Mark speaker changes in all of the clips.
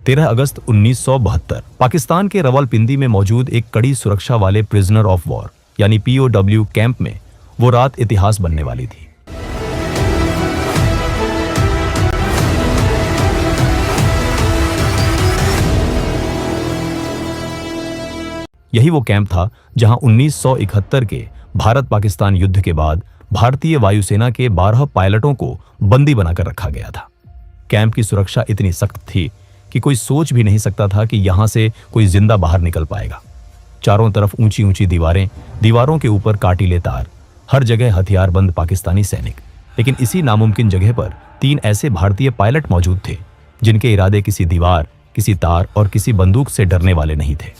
Speaker 1: 13 अगस्त 1972 पाकिस्तान के रावलपिंडी में मौजूद एक कड़ी सुरक्षा वाले प्रिजनर ऑफ वॉर यानी POW कैंप में वो रात इतिहास बनने वाली थी। यही वो कैंप था जहां 1971 के भारत पाकिस्तान युद्ध के बाद भारतीय वायुसेना के 12 पायलटों को बंदी बनाकर रखा गया था। कैंप की सुरक्षा इतनी सख्त थी कि कोई सोच भी नहीं सकता था कि यहां से कोई जिंदा बाहर निकल पाएगा। चारों तरफ ऊंची ऊंची दीवारें, दीवारों के ऊपर काटीले तार, हर जगह हथियारबंद पाकिस्तानी सैनिक। लेकिन इसी नामुमकिन जगह पर 3 ऐसे भारतीय पायलट मौजूद थे जिनके इरादे किसी दीवार, किसी तार और किसी बंदूक से डरने वाले नहीं थे।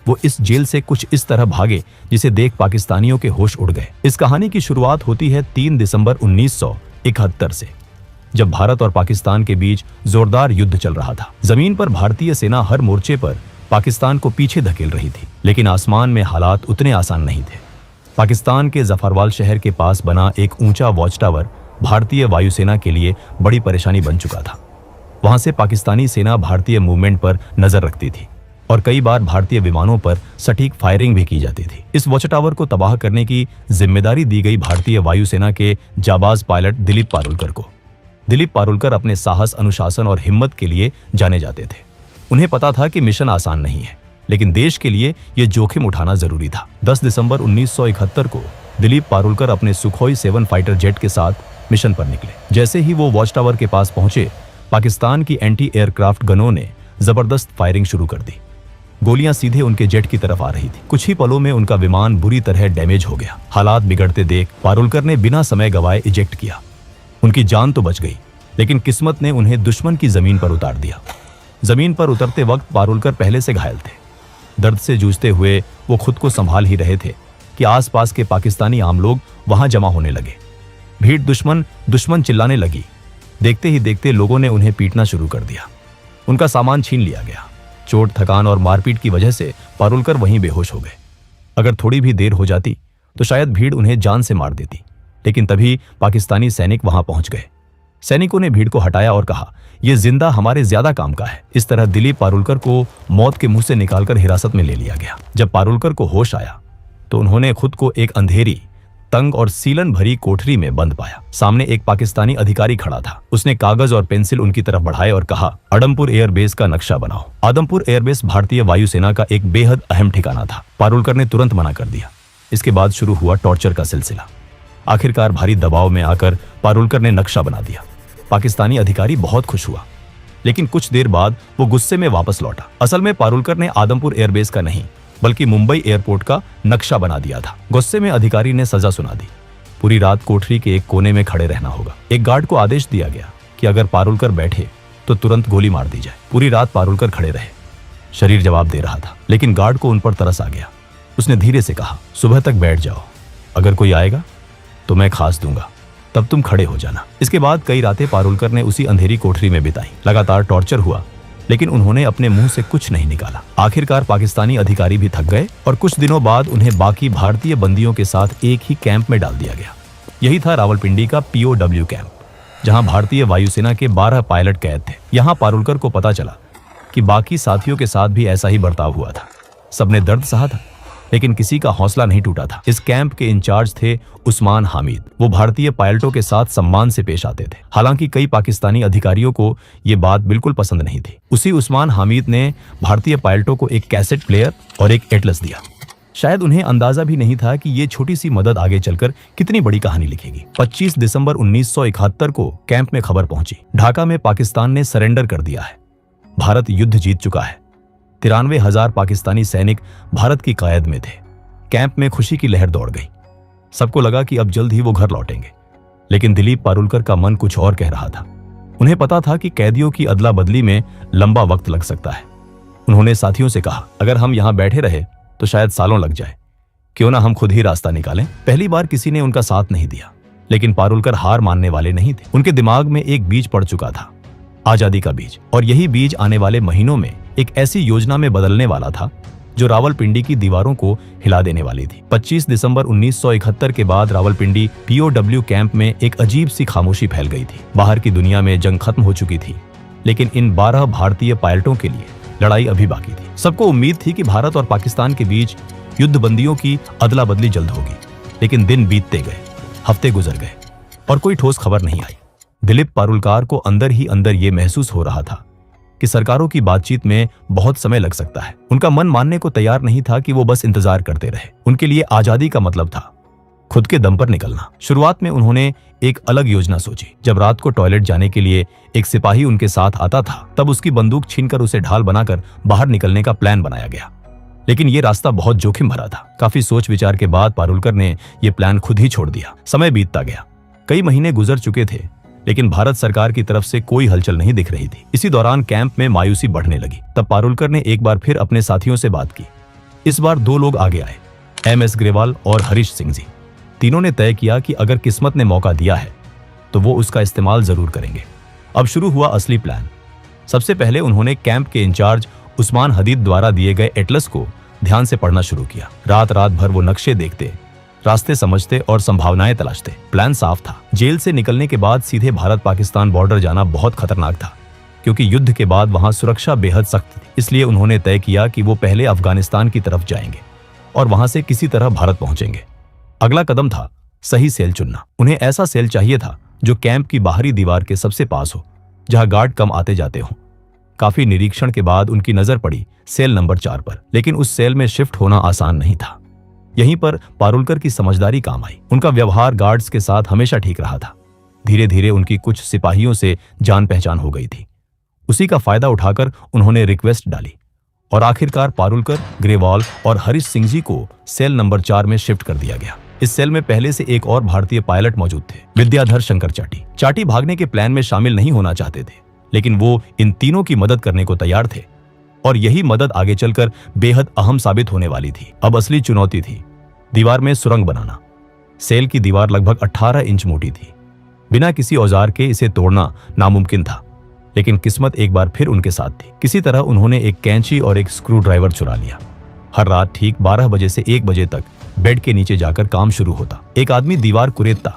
Speaker 1: वो इस जेल से कुछ इस तरह भागे जिसे देख पाकिस्तानियों के होश उड़ गए। इस कहानी की शुरुआत होती है 3 दिसंबर 1971 से, जब भारत और पाकिस्तान के बीच जोरदार युद्ध चल रहा था। जमीन पर भारतीय सेना हर मोर्चे पर पाकिस्तान को पीछे धकेल रही थी, लेकिन आसमान में हालात उतने आसान नहीं थे। पाकिस्तान के जफरवाल शहर के पास बना एक ऊंचा वॉच टावर भारतीय वायुसेना के लिए बड़ी परेशानी बन चुका था। वहां से पाकिस्तानी सेना भारतीय मूवमेंट पर नजर रखती थी और कई बार भारतीय विमानों पर सटीक फायरिंग भी की जाती थी। इस वॉच टावर को तबाह करने की जिम्मेदारी दी गई भारतीय वायुसेना के जाबाज पायलट दिलीप पारुलकर को। दिलीप पारुलकर अपने साहस, अनुशासन और हिम्मत के लिए जाने जाते थे। उन्हें पता था कि मिशन आसान नहीं है, लेकिन देश के लिए यह जोखिम उठाना जरूरी था। 10 दिसंबर 1971 को दिलीप पारुलकर अपने सुखोई 7 फाइटर जेट के साथ मिशन पर निकले। जैसे ही वो वॉच टावर के पास पहुंचे, पाकिस्तान की एंटी एयरक्राफ्ट गनों ने जबरदस्त फायरिंग शुरू कर दी। गोलियां सीधे उनके जेट की तरफ आ रही थी। कुछ ही पलों में उनका विमान बुरी तरह डैमेज हो गया। हालात बिगड़ते देख पारुलकर ने बिना समय गवाए इजेक्ट किया। उनकी जान तो बच गई, लेकिन किस्मत ने उन्हें दुश्मन की जमीन पर उतार दिया। जमीन पर उतरते वक्त पारुलकर पहले से घायल थे। दर्द से जूझते हुए वो खुद को संभाल ही रहे थे कि आसपास के पाकिस्तानी आम लोग वहां जमा होने लगे। भीड़ दुश्मन चिल्लाने लगी। देखते ही देखते लोगों ने उन्हें पीटना शुरू कर दिया। उनका सामान छीन लिया गया। चोट, थकान और मारपीट की वजह से पारुलकर वहीं बेहोश हो गए। अगर थोड़ी भी देर हो जाती तो शायद भीड़ उन्हें जान से मार देती, लेकिन तभी पाकिस्तानी सैनिक वहां पहुंच गए। सैनिकों ने भीड़ को हटाया और कहा, यह जिंदा हमारे ज्यादा काम का है। इस तरह दिलीप पारुलकर को मौत के मुंह से निकालकर हिरासत में ले लिया गया। जब पारुलकर को होश आया तो उन्होंने खुद को एक अंधेरी, तंग और सीलन भरी कोठरी में बंद पाया। सामने एक पाकिस्तानी अधिकारी खड़ा था। उसने कागज और पेंसिल उनकी तरफ बढ़ाए और कहा, आदमपुर एयरबेस का नक्शा बनाओ। आदमपुर एयरबेस भारतीय वायुसेना का एक बेहद अहम ठिकाना था। पारुलकर ने तुरंत मना कर दिया। इसके बाद शुरू हुआ टॉर्चर का सिलसिला। आखिरकार भारी दबाव में आकर पारुलकर ने नक्शा बना दिया। पाकिस्तानी अधिकारी बहुत खुश हुआ, लेकिन कुछ देर बाद वो गुस्से में वापस लौटा। असल में पारुलकर ने आदमपुर एयरबेस का नहीं, बल्कि मुंबई एयरपोर्ट का नक्शा बना दिया था। गुस्से में अधिकारी ने सजा सुना दी। पूरी रात कोठरी के एक कोने में खड़े रहना होगा। एक गार्ड को आदेश दिया गया कि अगर पारुलकर बैठे तो तुरंत गोली मार दी जाए। पूरी रात पारुलकर खड़े रहे। शरीर जवाब दे रहा था, लेकिन गार्ड को उन पर तरस आ गया। उसने धीरे से कहा, सुबह तक बैठ जाओ, अगर कोई आएगा तो मैं खास दूंगा, तब तुम खड़े हो जाना। इसके बाद कई रातें पारुलकर ने उसी अंधेरी कोठरी में बिताई। लगातार टॉर्चर हुआ, लेकिन उन्होंने अपने मुंह से कुछ नहीं निकाला। आखिरकार पाकिस्तानी अधिकारी भी थक गए और कुछ दिनों बाद उन्हें बाकी भारतीय बंदियों के साथ एक ही कैंप में डाल दिया गया। यही था रावलपिंडी का POW कैंप, जहां भारतीय वायुसेना के 12 पायलट कैद थे। यहां पारुलकर को पता चला कि बाकी साथियों के साथ भी ऐसा ही बर्ताव हुआ था। सबने दर्द सहा था, लेकिन किसी का हौसला नहीं टूटा था। इस कैंप के इंचार्ज थे उस्मान हामिद। वो भारतीय पायलटों के साथ सम्मान से पेश आते थे। हालांकि कई पाकिस्तानी अधिकारियों को ये बात बिल्कुल पसंद नहीं थी। उसी उस्मान हामिद ने भारतीय पायलटों को एक कैसेट प्लेयर और एक एटलस दिया। शायद उन्हें अंदाजा भी नहीं था कि ये छोटी सी मदद आगे चलकर कितनी बड़ी कहानी लिखेगी। 25 दिसंबर 1971 को कैंप में खबर पहुंची, ढाका में पाकिस्तान ने सरेंडर कर दिया है। भारत युद्ध जीत चुका है। 93,000 पाकिस्तानी सैनिक भारत की कायद में थे। कैंप में खुशी की लहर दौड़ गई। सबको लगा कि अब जल्द ही वो घर लौटेंगे, लेकिन दिलीप पारुलकर का मन कुछ और कह रहा था। उन्हें पता था कि कैदियों की अदला बदली में लंबा वक्त लग सकता है। उन्होंने साथियों से कहा, अगर हम यहां बैठे रहे तो शायद सालों लग जाए, क्यों ना हम खुद ही रास्ता निकालें। पहली बार किसी ने उनका साथ नहीं दिया, लेकिन पारुलकर हार मानने वाले नहीं थे। उनके दिमाग में एक बीज पड़ चुका था, आजादी का बीज, और यही बीज आने वाले महीनों में एक ऐसी योजना में बदलने वाला था जो रावलपिंडी की दीवारों को हिला देने वाली थी। 25 दिसंबर 1971 के बाद रावलपिंडी POW कैंप में एक अजीब सी खामोशी फैल गई थी। बाहर की दुनिया में जंग खत्म हो चुकी थी, लेकिन इन 12 भारतीय पायलटों के लिए लड़ाई अभी बाकी थी। सबको उम्मीद थी कि भारत और पाकिस्तान के बीच युद्धबंदियों की अदला बदली जल्द होगी, लेकिन दिन बीतते गए, हफ्ते गुजर गए और कोई ठोस खबर नहीं आई। दिलीप पारुलकर को अंदर ही अंदर ये महसूस हो रहा था कि सरकारों की बातचीत में बहुत समय लग सकता है। उनका मन मानने को तैयार नहीं था कि वो बस इंतजार करते रहे। उनके लिए आजादी का मतलब था खुद के दम पर निकलना। शुरुआत में उन्होंने एक अलग योजना सोची। जब रात को टॉयलेट जाने के लिए एक सिपाही उनके साथ आता था, तब उसकी बंदूक छीनकर उसे ढाल बनाकर बाहर निकलने का प्लान बनाया गया। लेकिन यह रास्ता बहुत जोखिम भरा था। काफी सोच विचार के बाद पारुलकर ने यह प्लान खुद ही छोड़ दिया। समय बीतता गया, कई महीने गुजर चुके थे, लेकिन भारत सरकार की तरफ से कोई हलचल नहीं दिख रही थी। इसी दौरान कैंप में मायूसी बढ़ने लगी। तब पारुलकर ने एक बार फिर अपने साथियों से बात की। इस बार 2 लोग आगे आए, MS ग्रेवाल और हरीश सिंह जी। तीनों ने तय किया कि अगर किस्मत ने मौका दिया है तो वो उसका इस्तेमाल जरूर करेंगे। अब शुरू हुआ असली प्लान। सबसे पहले उन्होंने कैंप के इंचार्ज उस्मान हदीद द्वारा दिए गए एटलस को ध्यान से पढ़ना शुरू किया। रात रात भर वो नक्शे देखते, रास्ते समझते और संभावनाएं तलाशते। प्लान साफ था, जेल से निकलने के बाद सीधे भारत पाकिस्तान बॉर्डर जाना बहुत खतरनाक था, क्योंकि युद्ध के बाद वहां सुरक्षा बेहद सख्त थी। इसलिए उन्होंने तय किया कि वो पहले अफगानिस्तान की तरफ जाएंगे और वहां से किसी तरह भारत पहुंचेंगे। अगला कदम था सही सेल चुनना। उन्हें ऐसा सेल चाहिए था जो कैंप की बाहरी दीवार के सबसे पास हो, जहां गार्ड कम आते जाते हों। काफी निरीक्षण के बाद उनकी नजर पड़ी सेल नंबर 4 पर, लेकिन उस सेल में शिफ्ट होना आसान नहीं था। यहीं पर पारुलकर की समझदारी काम आई। उनका व्यवहार गार्ड्स के साथ हमेशा ठीक रहा था। धीरे धीरे उनकी कुछ सिपाहियों से जान पहचान हो गई थी। उसी का फायदा उठाकर उन्होंने रिक्वेस्ट डाली और आखिरकार पारुलकर, ग्रेवाल और हरीश सिंह जी को सेल नंबर 4 में शिफ्ट कर दिया गया। इस सेल में पहले से एक और भारतीय पायलट मौजूद थे, विद्याधर शंकर चाटी। चाटी भागने के प्लान में शामिल नहीं होना चाहते थे, लेकिन वो इन तीनों की मदद करने को तैयार थे और यही मदद आगे चलकर बेहद अहम साबित होने वाली थी। अब असली चुनौती थी दीवार में सुरंग बनाना। सेल की दीवार लगभग 18 इंच मोटी थी। बिना किसी औजार के इसे तोड़ना नामुमकिन था, लेकिन किस्मत एक बार फिर उनके साथ थी। किसी तरह उन्होंने एक कैंची और एक स्क्रू ड्राइवर चुरा लिया। हर रात ठीक 12 बजे से 1 बजे तक बेड के नीचे जाकर काम शुरू होता। एक आदमी दीवार कुरेदता,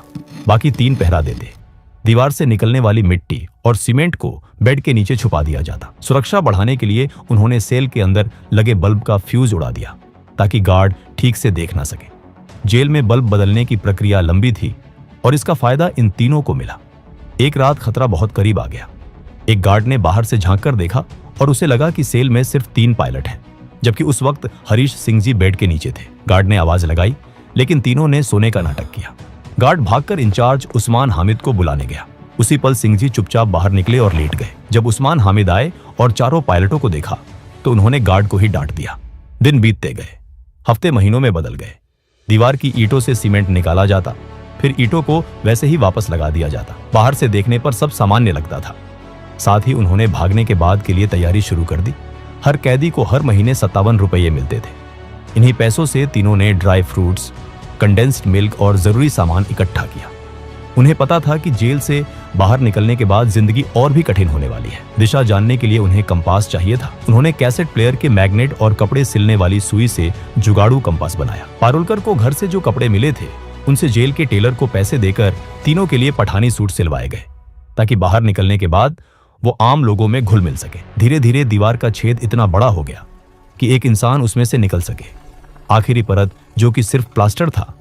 Speaker 1: बाकी 3 पहरा देते। दीवार से निकलने वाली मिट्टी और सीमेंट को बेड के नीचे छुपा दिया जाता। सुरक्षा बढ़ाने के लिए उन्होंने सेल के अंदर लगे बल्ब का फ्यूज उड़ा दिया, ताकि गार्ड ठीक से देख ना सके। जेल में बल्ब बदलने की प्रक्रिया लंबी थी और इसका फायदा इन तीनों को मिला। एक रात खतरा बहुत करीब आ गया। एक गार्ड ने बाहर से झांक कर देखा और उसे लगा कि सेल में सिर्फ 3 पायलट हैं, जबकि उस वक्त हरीश सिंह जी बेड के नीचे थे। गार्ड ने आवाज लगाई, लेकिन तीनों ने सोने का नाटक किया। गार्ड भागकर इंचार्ज उस्मान हामिद को बुलाने गया। उसी पल सिंह जी चुपचाप बाहर निकले और लेट गए। जब उस्मान हामिद आए और चारों पायलटों को देखा तो उन्होंने गार्ड को ही डांट दिया। दिन बीतते गए, हफ्ते महीनों में बदल गए। दीवार की ईंटों से सीमेंट निकाला जाता, फिर ईंटों को वैसे ही वापस लगा दिया जाता। बाहर से देखने पर सब सामान्य लगता था। साथ ही उन्होंने भागने के बाद के लिए तैयारी शुरू कर दी। हर कैदी को हर महीने 57 रुपये मिलते थे। इन्हीं पैसों से तीनों ने ड्राई फ्रूट्स, कंडेंस्ड मिल्क और जरूरी सामान इकट्ठा किया। उन्हें पता था कि जेल से बाहर निकलने के बाद जिंदगी और भी कठिन होने वाली है। दिशा जानने के लिए उन्हें कंपास चाहिए था। उन्होंने कैसेट प्लेयर के मैग्नेट और कपड़े सिलने वाली सुई से जुगाड़ू कंपास बनाया। पारुलकर को घर से जो कपड़े मिले थे, उनसे जेल के टेलर को पैसे देकर तीनों के लिए पठानी सूट सिलवाए गए, ताकि बाहर निकलने के बाद वो आम लोगों में घुल मिल सके। धीरे धीरे दीवार का छेद इतना बड़ा हो गया कि एक इंसान उसमें से निकल सके। आखिरी परत, जो कि सिर्फ प्लास्टर था,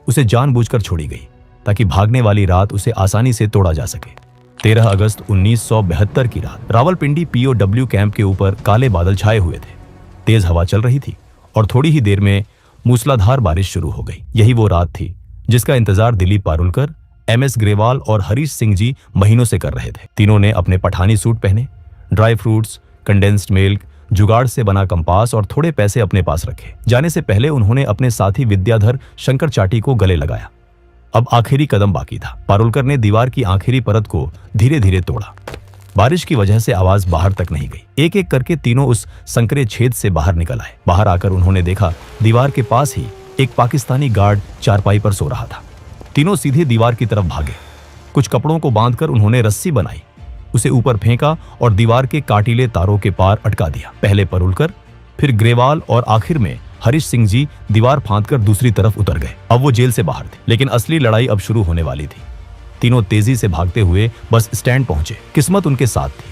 Speaker 1: उसे जानबूझकर छोड़ी गई ताकि भागने वाली रात उसे आसानी से तोड़ा जा सके। 13 अगस्त 1972 की रात रावलपिंडी POW कैंप के ऊपर काले बादल छाए हुए थे। तेज हवा चल रही थी और थोड़ी ही देर में मूसलाधार बारिश शुरू हो गई। यही वो रात थी जिसका इंतजार दिलीप पारुलकर, MS ग्रेवाल और हरीश सिंह जी महीनों से कर रहे थे। तीनों ने अपने पठानी सूट पहने, ड्राई फ्रूट्स, कंडेंस्ड मिल्क, जुगाड़ से बना कंपास और थोड़े पैसे अपने पास रखे। जाने से पहले उन्होंने अपने साथी विद्याधर शंकर चाटी को गले लगाया। अब आखिरी कदम बाकी था। पारुलकर ने दीवार की आखिरी परत को धीरे धीरे तोड़ा। बारिश की वजह से आवाज बाहर तक नहीं गई। एक एक करके तीनों उस संकरे छेद से बाहर निकल आए। बाहर आकर उन्होंने देखा दीवार के पास ही एक पाकिस्तानी गार्ड चारपाई पर सो रहा था। तीनों सीधे दीवार की तरफ भागे। कुछ कपड़ों को बांधकर उन्होंने रस्सी बनाई, उसे ऊपर फेंका और दीवार के काटीले तारों के पार अटका दिया। पहले पारुलकर, फिर ग्रेवाल और आखिर में हरीश सिंह जी दीवार फांदकर दूसरी तरफ उतर गए। अब वो जेल से बाहर थे, लेकिन असली लड़ाई अब शुरू होने वाली थी। तीनों तेजी से भागते हुए बस स्टैंड पहुंचे। किस्मत उनके साथ थी।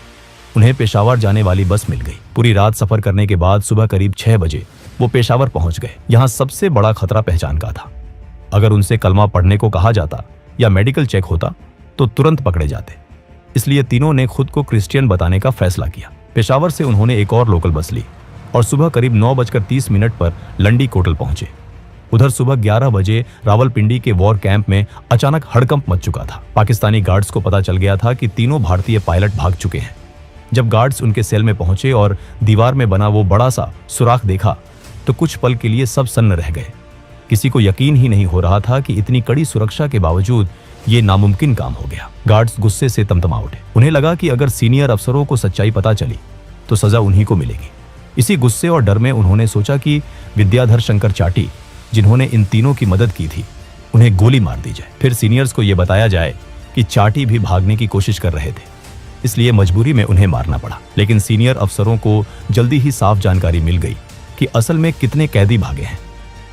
Speaker 1: उन्हें पेशावर जाने वाली बस मिल गई। पूरी रात सफर करने के बाद सुबह करीब 6 बजे वो पेशावर पहुंच गए। यहाँ सबसे बड़ा खतरा पहचान का था। अगर उनसे कलमा पढ़ने को कहा जाता या मेडिकल चेक होता तो तुरंत पकड़े जाते। इसलिए तीनों ने खुद को क्रिश्चियन बताने का फैसला किया। पेशावर से उन्होंने एक और लोकल बस ली और सुबह करीब 9:30 पर लंडी कोटल पहुंचे। उधर सुबह 11 बजे रावलपिंडी के वॉर कैंप में अचानक हड़कंप मच चुका था। पाकिस्तानी गार्ड्स को पता चल गया था कि तीनों भारतीय पायलट भाग चुके हैं। जब गार्ड्स उनके सेल में पहुंचे और दीवार में बना वो बड़ा सा सुराख देखा तो कुछ पल के लिए सब सन्न रह गए। किसी को यकीन ही नहीं हो रहा था कि इतनी कड़ी सुरक्षा के बावजूद ये नामुमकिन काम हो गया। गार्ड्स गुस्से से तमतमा उठे। उन्हें लगा कि अगर सीनियर अफसरों को सच्चाई पता चली तो सजा उन्हीं को मिलेगी। इसी गुस्से और डर में उन्होंने सोचा कि विद्याधर शंकर चाटी, जिन्होंने इन तीनों की मदद की थी, उन्हें गोली मार दी जाए। फिर सीनियर्स को यह बताया जाए कि चाटी भी भागने की कोशिश कर रहे थे, इसलिए मजबूरी में उन्हें मारना पड़ा। लेकिन सीनियर अफसरों को जल्दी ही साफ जानकारी मिल गई कि असल में कितने कैदी भागे हैं।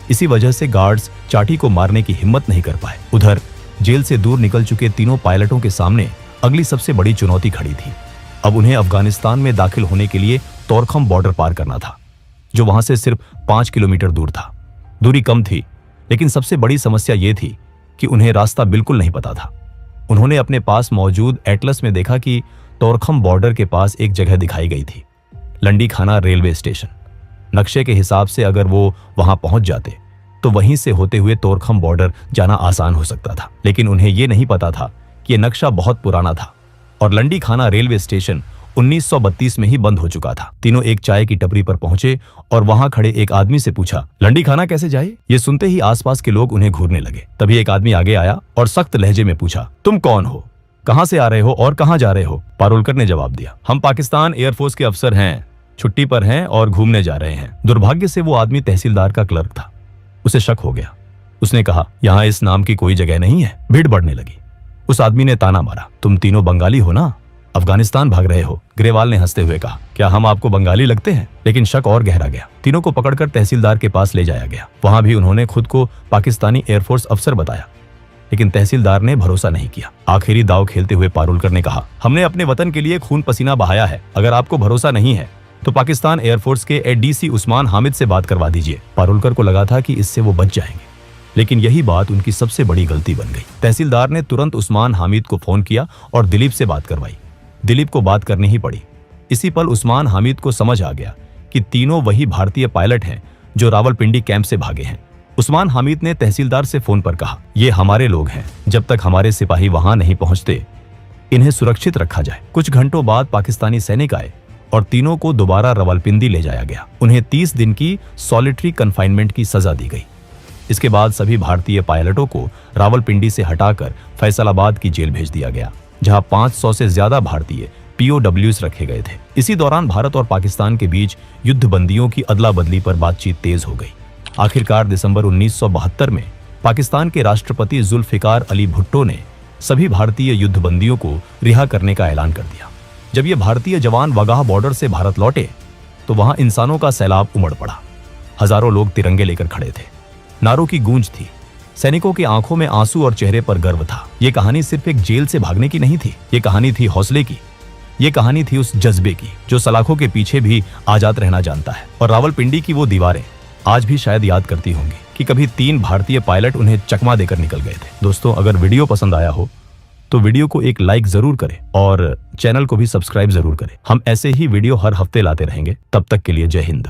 Speaker 1: इसी वजह से गार्ड्स चाटी को मारने की हिम्मत नहीं कर पाए। उधर जेल से दूर निकल चुके तीनों पायलटों के सामने अगली सबसे बड़ी चुनौती खड़ी थी। अब उन्हें अफगानिस्तान में दाखिल होने के लिए तोरखम बॉर्डर पार करना था, जो वहां से सिर्फ 5 किलोमीटर दूर था। दूरी कम थी, लेकिन सबसे बड़ी समस्या यह थी कि उन्हें रास्ता बिल्कुल नहीं पता था। उन्होंने अपने पास मौजूद एटलस में देखा कि तोरखम बॉर्डर के पास एक जगह दिखाई गई थी, लंडी खाना रेलवे स्टेशन। नक्शे के हिसाब से अगर वो वहां पहुंच जाते तो वहीं से होते हुए तोरखम बॉर्डर जाना आसान हो सकता था। लेकिन उन्हें यह नहीं पता था कि यह नक्शा बहुत पुराना था और लंडी खाना रेलवे स्टेशन 1932 में ही बंद हो चुका था। तीनों एक चाय की टपरी पर पहुंचे और वहां खड़े एक आदमी से पूछा, लंडी खाना कैसे जाए? ये सुनते ही आसपास के लोग उन्हें घूरने लगे। तभी एक आदमी आगे आया और सख्त लहजे में पूछा, तुम कौन हो, कहां से आ रहे हो और कहां जा रहे हो? पारुलकर ने जवाब दिया, हम पाकिस्तान एयरफोर्स के अफसर हैं, छुट्टी पर हैं और घूमने जा रहे हैं। दुर्भाग्य से वो आदमी तहसीलदार का क्लर्क था। उसे शक हो गया। उसने कहा, यहाँ इस नाम की कोई जगह नहीं है। भीड़ बढ़ने लगी। उस आदमी ने ताना मारा, तुम तीनों बंगाली हो ना, अफगानिस्तान भाग रहे हो? ग्रेवाल ने हंसते हुए कहा, क्या हम आपको बंगाली लगते हैं? लेकिन शक और गहरा गया। तीनों को पकड़कर तहसीलदार के पास ले जाया गया। वहां भी उन्होंने खुद को पाकिस्तानी एयरफोर्स अफसर बताया, लेकिन तहसीलदार ने भरोसा नहीं किया। आखिरी दाव खेलते हुए पारुलकर ने कहा, हमने अपने वतन के लिए खून पसीना बहाया है। अगर आपको भरोसा नहीं है तो पाकिस्तान एयरफोर्स के एडीसी उस्मान हामिद से बात करवा दीजिए। पारुलकर को लगा था कि इससे वो बच जाएंगे, लेकिन यही बात उनकी सबसे बड़ी गलती बन गई। तहसीलदार ने तुरंत उस्मान हामिद को फोन किया और दिलीप से बात करवाई। दिलीप को बात करनी ही पड़ी। इसी पल उस्मान हामिद को समझ आ गया कि तीनों वही भारतीय पायलट हैं जो रावलपिंडी कैंप से भागे हैं। उस्मान हामिद ने तहसीलदार से फोन पर कहा, ये हमारे लोग हैं, जब तक हमारे सिपाही वहां नहीं पहुंचते इन्हें सुरक्षित रखा जाए। कुछ घंटों बाद पाकिस्तानी सैनिक आए और तीनों को दोबारा रावलपिंडी ले जाया गया। उन्हें 30 दिन की सॉलिटरी कन्फाइनमेंट की सजा दी गई। इसके बाद सभी भारतीय पायलटों को रावलपिंडी से हटाकर फैसलाबाद की जेल भेज दिया गया, जहां 500 से ज्यादा भारतीय POWs रखे गए थे। इसी दौरान भारत और पाकिस्तान के बीच युद्ध बंदियों की अदला बदली पर बातचीत तेज हो गई। आखिरकार दिसंबर 1972 में पाकिस्तान के राष्ट्रपति जुल्फिकार अली भुट्टो ने सभी भारतीय युद्ध बंदियों को रिहा करने का ऐलान कर दिया। जब ये भारतीय जवान वागाह बॉर्डर से भारत लौटे तो वहां इंसानों का सैलाब उमड़ पड़ा। हजारों लोग तिरंगे लेकर खड़े थे। नारों की गूंज थी। सैनिकों की आंखों में आंसू और चेहरे पर गर्व था। ये कहानी सिर्फ एक जेल से भागने की नहीं थी। ये कहानी थी हौसले की। ये कहानी थी उस जज्बे की जो सलाखों के पीछे भी आजाद रहना जानता है। और रावलपिंडी की वो दीवारें आज भी शायद याद करती होंगी कि कभी 3 भारतीय पायलट उन्हें चकमा देकर निकल गए थे। दोस्तों, अगर वीडियो पसंद आया हो तो वीडियो को एक लाइक जरूर करें और चैनल को भी सब्सक्राइब जरूर करें। हम ऐसे ही वीडियो हर हफ्ते लाते रहेंगे। तब तक के लिए जय हिंद।